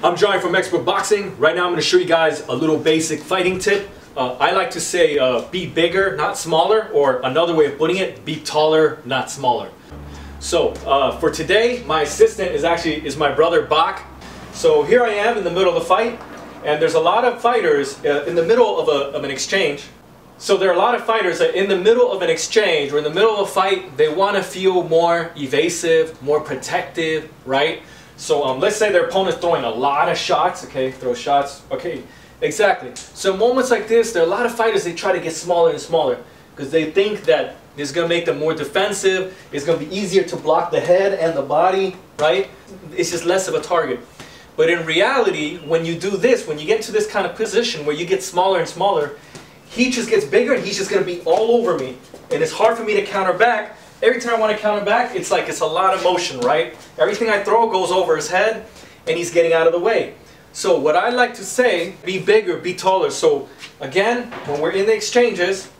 I'm Johnny from Expert Boxing. Right now I'm going to show you guys a little basic fighting tip. I like to say be bigger, not smaller, or another way of putting it, be taller, not smaller. So for today, my assistant is my brother Bach. So here I am in the middle of the fight, and there's a lot of fighters in the middle of an exchange. So there are a lot of fighters that in the middle of an exchange or in the middle of a fight, they want to feel more evasive, more protective, right? So let's say their opponent's throwing a lot of shots, okay, throw shots, okay, exactly. So moments like this, there are a lot of fighters, they try to get smaller and smaller because they think that it's going to make them more defensive, it's going to be easier to block the head and the body, right? It's just less of a target. But in reality, when you do this, when you get to this kind of position where you get smaller and smaller, he just gets bigger and he's just going to be all over me. And it's hard for me to counter back. Every time I want to counter back, it's like it's a lot of motion, right? Everything I throw goes over his head and he's getting out of the way. So what I like to say, be bigger, be taller. So again, when we're in the exchanges,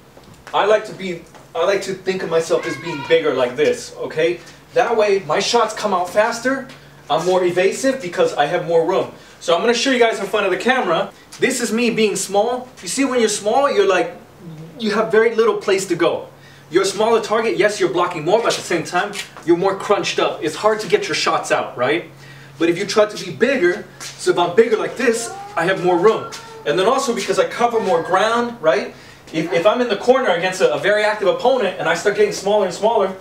I like to think of myself as being bigger like this, okay? That way my shots come out faster, I'm more evasive because I have more room. So I'm going to show you guys in front of the camera. This is me being small. You see, when you're small, you have very little place to go. You're a smaller target, yes, you're blocking more, but at the same time, you're more crunched up. It's hard to get your shots out, right? But if you try to be bigger, so if I'm bigger like this, I have more room. And then also because I cover more ground, right? If I'm in the corner against a very active opponent and I start getting smaller and smaller,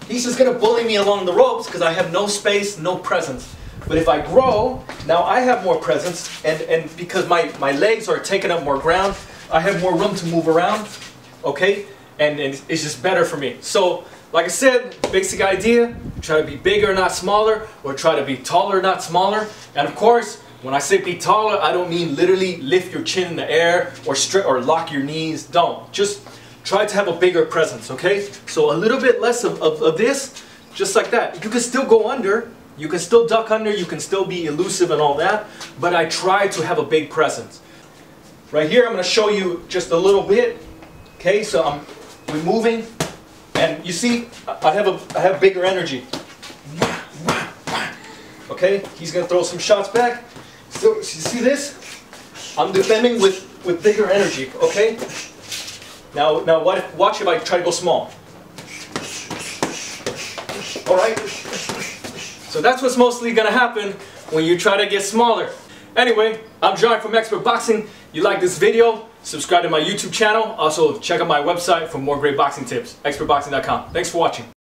he's just going to bully me along the ropes because I have no space, no presence. But if I grow, now I have more presence, and because my legs are taking up more ground, I have more room to move around, okay? And it's just better for me. So, like I said, basic idea, try to be bigger, not smaller, or try to be taller, not smaller. And of course, when I say be taller, I don't mean literally lift your chin in the air or lock your knees. Don't. Just try to have a bigger presence, okay? So a little bit less of this, just like that. You can still go under, you can still duck under, you can still be elusive and all that, but I try to have a big presence. Right here, I'm going to show you just a little bit. Okay, so we're moving, and you see, I have bigger energy. Okay, he's going to throw some shots back. So you see this? I'm defending with bigger energy. Okay. Now watch if I try to go small. All right. So that's what's mostly going to happen when you try to get smaller. Anyway, I'm John from Expert Boxing. You like this video? Subscribe to my YouTube channel. Also, check out my website for more great boxing tips. expertboxing.com. Thanks for watching.